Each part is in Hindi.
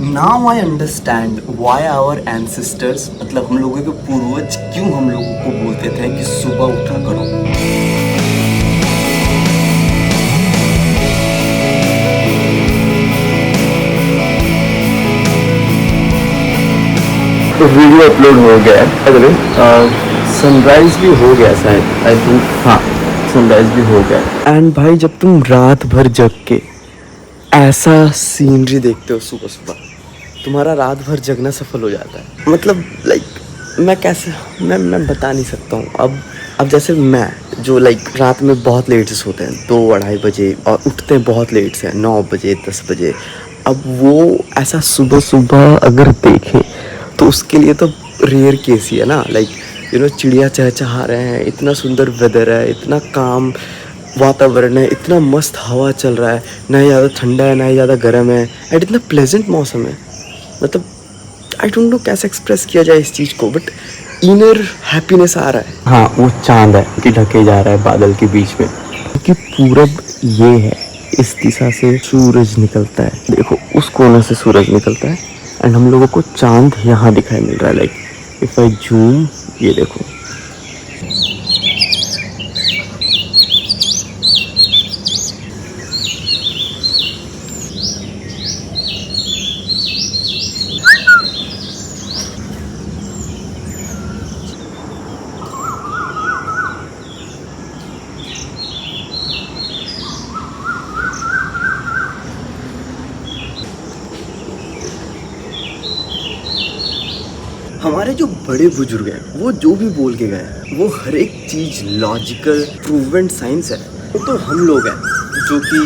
Now I understand why our ancestors, मतलब हम लोगों के पूर्वज क्यों हम लोगों को बोलते थे कि सुबह उठा करो। तो वीडियो अपलोड हो गया है। अगले सनराइज भी हो गया शायद, आई थिंक। हाँ, सनराइज भी हो गया। एंड भाई जब तुम रात भर जग के ऐसा सीनरी देखते हो सुबह सुबह, तुम्हारा रात भर जगना सफल हो जाता है। मतलब लाइक मैं बता नहीं सकता हूँ। अब जैसे मैं जो लाइक रात में बहुत लेट से सोते हैं, 2-2:30 बजे, और उठते हैं बहुत लेट से 9 बजे 10 बजे। अब वो ऐसा सुबह सुबह अगर देखें तो उसके लिए तो रेयर केस ही है ना। लाइक चिड़िया चहचहा रहे हैं, इतना सुंदर वेदर है, इतना काम वातावरण है, इतना मस्त हवा चल रहा है, ना ही ज़्यादा ठंडा है ना ही ज़्यादा गर्म है, एंड इतना प्लेजेंट मौसम है। मतलब आई डोंट नो कैसे एक्सप्रेस किया जाए इस चीज़ को, बट इनर हैप्पीनेस आ रहा है। हाँ, वो चांद है कि ढके जा रहा है बादल के बीच में, क्योंकि पूरब ये है, इस दिशा से सूरज निकलता है। देखो उस कोने से सूरज निकलता है, एंड हम लोगों को चांद यहाँ दिखाई मिल रहा है। लाइक इफ आई जूम, ये देखो। हमारे जो बड़े बुजुर्ग हैं वो जो भी बोल के गए वो हर एक चीज़ लॉजिकल प्रूवन साइंस है। वो तो हम लोग हैं जो कि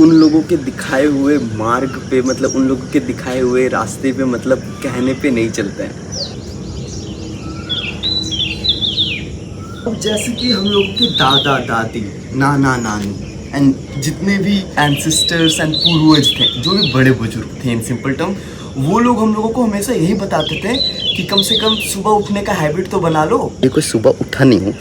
उन लोगों के दिखाए हुए मार्ग पे, मतलब उन लोगों के दिखाए हुए रास्ते पे, मतलब कहने पे नहीं चलते हैं। अब जैसे कि हम लोगों के दादा दादी, नाना नानी एंड जितने भी एंसेस्टर्स एंड पूर्वज थे, जो भी बड़े बुजुर्ग थे इन सिंपल टर्म, वो लोग हम लोगों को हमेशा यही बताते थे कि कम से कम सुबह उठने का हैबिट तो बना लो। ये कोई सुबह उठा नहीं हूँ,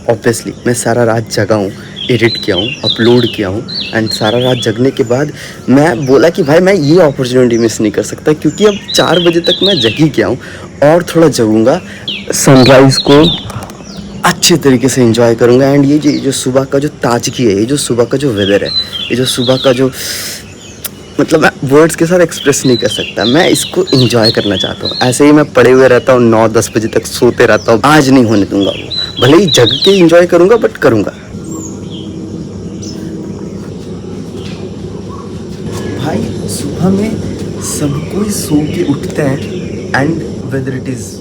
ऑब्वियसली मैं सारा रात जगा हूँ, एडिट किया हूँ, अपलोड किया हूँ, एंड सारा रात जगने के बाद मैं बोला कि भाई मैं ये अपॉर्चुनिटी मिस नहीं कर सकता, क्योंकि अब 4 बजे तक मैं जग ही गया हूँ, और थोड़ा जगूंगा, सनराइज़ को अच्छे तरीके से एंजॉय करूँगा। एंड ये जो सुबह का जो ताजगी है, ये जो सुबह का जो वेदर है, ये जो सुबह का जो, मतलब मैं वर्ड्स के साथ एक्सप्रेस नहीं कर सकता, मैं इसको एंजॉय करना चाहता हूँ। ऐसे ही मैं पड़े हुए रहता हूँ 9-10 बजे तक सोते रहता हूँ, आज नहीं होने दूंगा वो। भले ही जग के एंजॉय करूँगा, बट करूँगा। भाई सुबह में सब कोई सो के उठते हैं, and whether it is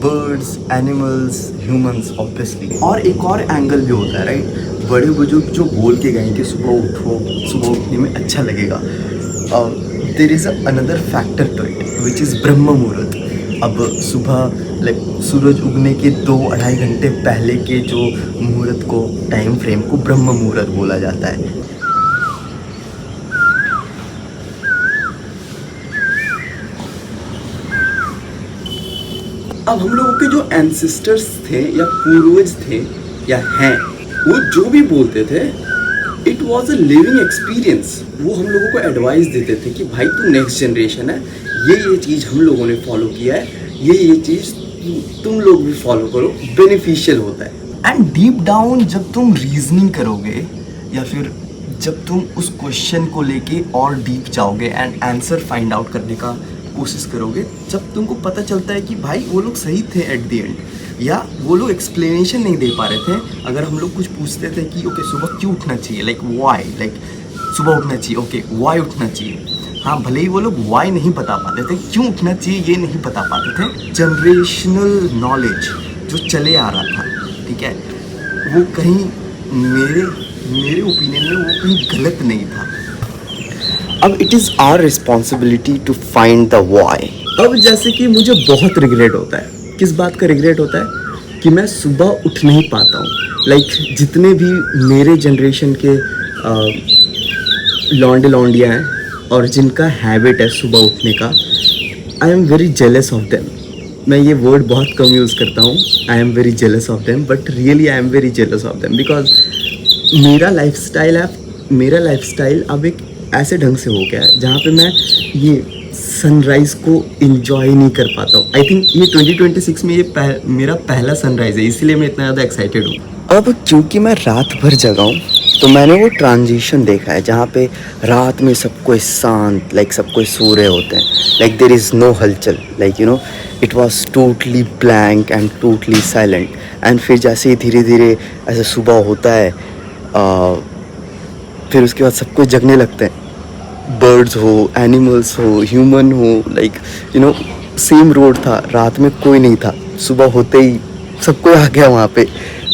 birds, animals, humans obviously. और एक और एंगल भी होता है, राइट। बड़े बुजुर्ग जो बोल के गए कि सुबह उठो, सुबह उठने में अच्छा लगेगा। There is another factor to it which is Brahma muhurta. अब सुबह लाइक सूरज उगने के 2-2.5 घंटे पहले के जो मुहूर्त को, टाइम फ्रेम को ब्रह्म मुहूर्त बोला जाता है। अब हम लोगों के जो एंसेस्टर्स थे या पूर्वज थे या हैं, वो जो भी बोलते थे it was a living experience. वो हम लोगों को एडवाइस देते थे कि भाई तू नेक्स्ट जनरेशन है, ये चीज़ हम लोगों ने फॉलो किया है, ये चीज़ तुम लोग भी फॉलो करो, बेनिफिशियल होता है। एंड डीप डाउन जब तुम रीजनिंग करोगे या फिर जब तुम उस क्वेश्चन को लेके और डीप जाओगे एंड आंसर फाइंड आउट करने का कोशिश करोगे, जब तुमको पता चलता है कि भाई वो लोग सही थे एट द एंड, या वो लोग एक्सप्लेनेशन नहीं दे पा रहे थे। अगर हम लोग कुछ पूछते थे कि ओके सुबह क्यों उठना चाहिए, लाइक वाई, लाइक सुबह उठना चाहिए, ओके वाई उठना चाहिए। हाँ, भले ही वो लोग वाई नहीं बता पाते थे, क्यों उठना चाहिए ये नहीं बता पाते थे। जनरेशनल नॉलेज जो चले आ रहा था, ठीक है, वो कहीं मेरे ओपिनियन में वो कहीं गलत नहीं था। अब it is our responsibility to find the why. अब जैसे कि मुझे बहुत रिग्रेट होता है। किस बात का रिग्रेट होता है? कि मैं सुबह उठ नहीं पाता हूँ। लाइक जितने भी मेरे जनरेशन के लौंडे लौंडियाँ हैं और जिनका हैबिट है सुबह उठने का, I am very jealous of them. मैं ये वर्ड बहुत कम यूज़ करता हूँ, I am very jealous of them, but really I am very jealous of them, because मेरा लाइफस्टाइल अब एक ऐसे ढंग से हो गया है जहाँ पे मैं ये सनराइज को इंजॉय नहीं कर पाता हूँ। आई थिंक ये 2026 में ये मेरा पहला सनराइज है, इसीलिए मैं इतना ज़्यादा एक्साइटेड हूँ। अब क्योंकि मैं रात भर जगा हूँ तो मैंने वो ट्रांजिशन देखा है जहाँ पे रात में सब कोई शांत, लाइक सब कोई सो रहे होते हैं, लाइक देर इज़ नो हलचल, like you know it was totally blank and totally silent. And फिर जैसे ही धीरे धीरे ऐसे सुबह होता है फिर उसके बाद सब कुछ जगने लगते हैं, बर्ड्स हो, एनिमल्स हो, ह्यूमन हो, like you know same road था, रात में कोई नहीं था, सुबह होते ही सब कोई आ गया वहाँ पे।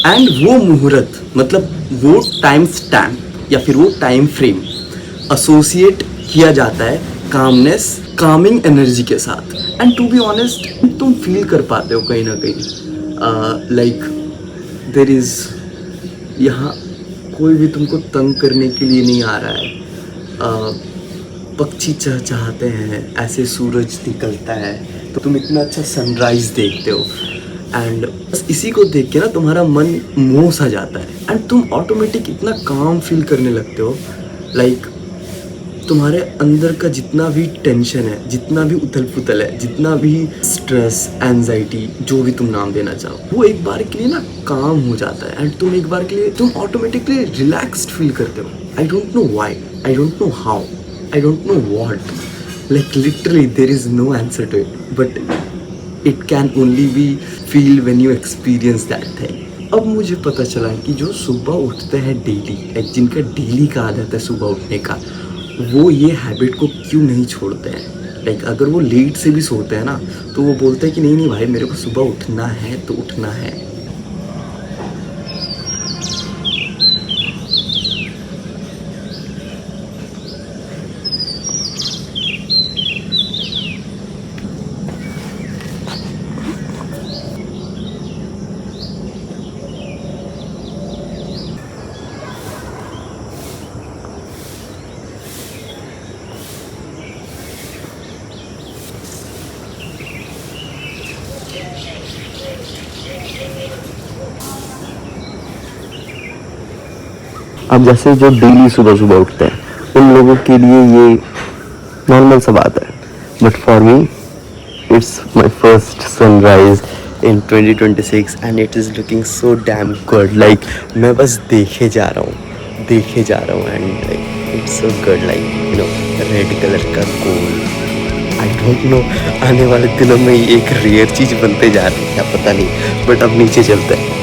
एंड वो मुहूर्त, मतलब वो टाइम स्टैम्प या फिर वो टाइम फ्रेम एसोसिएट किया जाता है कामनेस, कामिंग एनर्जी के साथ। एंड टू बी ऑनेस्ट तुम फील कर पाते हो कहीं ना कहीं, लाइक देर इज़ यहाँ कोई भी तुमको तंग करने के लिए नहीं आ रहा है। पक्षी चहचहाते हैं, ऐसे सूरज निकलता है तो तुम इतना अच्छा सनराइज देखते हो एंड बस इसी को देख के ना तुम्हारा मन मोह सा जाता है एंड तुम ऑटोमेटिक इतना काम फील करने लगते हो, लाइक तुम्हारे अंदर का जितना भी टेंशन है, जितना भी उथल पुथल है, जितना भी स्ट्रेस, एंजाइटी, जो भी तुम नाम देना चाहो, वो एक बार के लिए ना काम हो जाता है एंड तुम एक बार के लिए तुम ऑटोमेटिकली रिलैक्स्ड फील करते हो। I don't know why, I don't know how, I don't know what, like literally there is no answer to it, but it can only be feel when you experience that thing. अब मुझे पता चला कि जो सुबह उठते हैं डेली, like जिनका डेली का आदत है सुबह उठने का, वो ये हैबिट को क्यों नहीं छोड़ते हैं। लाइक अगर वो लेट से भी सोते हैं ना तो वो बोलते हैं कि नहीं नहीं भाई मेरे को सुबह उठना है तो उठना है। अब जैसे जो डेली सुबह सुबह उठते हैं उन लोगों के लिए ये नॉर्मल सा बात है, but for me it's my first sunrise in 2026 and it is looking so damn good. Like मैं बस देखे जा रहा हूँ and like it's so good, like you know red colour का गोल। आई डोंट नो आने वाले दिनों में एक रेयर चीज़ बनते जा रही है क्या पता नहीं, बट अब नीचे चलते हैं।